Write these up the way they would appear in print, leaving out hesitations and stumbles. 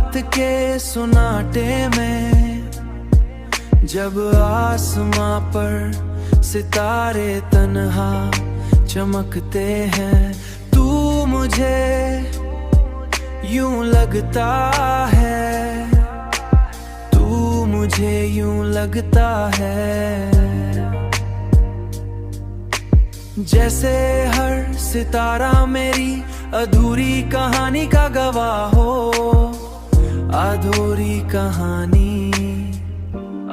रात के सुनाटे में जब आसमां पर सितारे तन्हा चमकते हैं, तू मुझे यूं लगता है, तू मुझे यूं लगता है जैसे हर सितारा मेरी अधूरी कहानी का गवाह हो। अधूरी कहानी,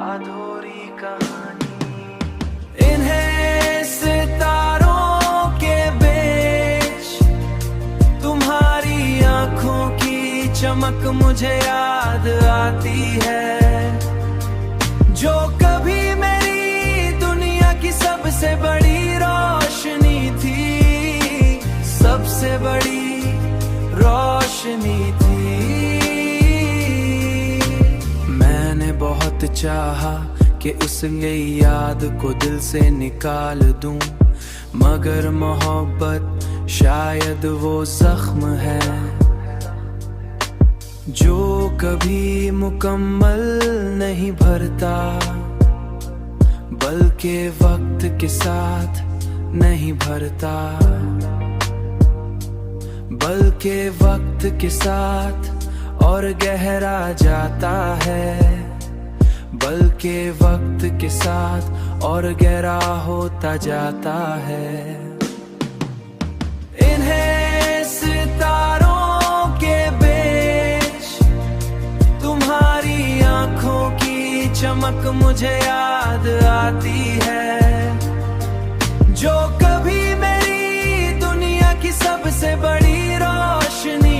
अधूरी कहानी। इन्हें सितारों के बीच तुम्हारी आंखों की चमक मुझे याद आती है, जो कभी मेरी दुनिया की सबसे बड़ी रोशनी थी, सबसे बड़ी रोशनी थी। मैंने बहुत चाहा कि उस गई याद को दिल से निकाल दूं, मगर मोहब्बत शायद वो जख्म है जो कभी मुकम्मल नहीं भरता, बल्कि वक्त के साथ नहीं भरता, बल्कि वक्त के साथ और गहरा जाता है, बल्कि वक्त के साथ और गहरा होता जाता है। इन्हें सितारों के बीच तुम्हारी आंखों की चमक मुझे याद आती है, जो कभी मेरी दुनिया की सबसे बड़ी रोशनी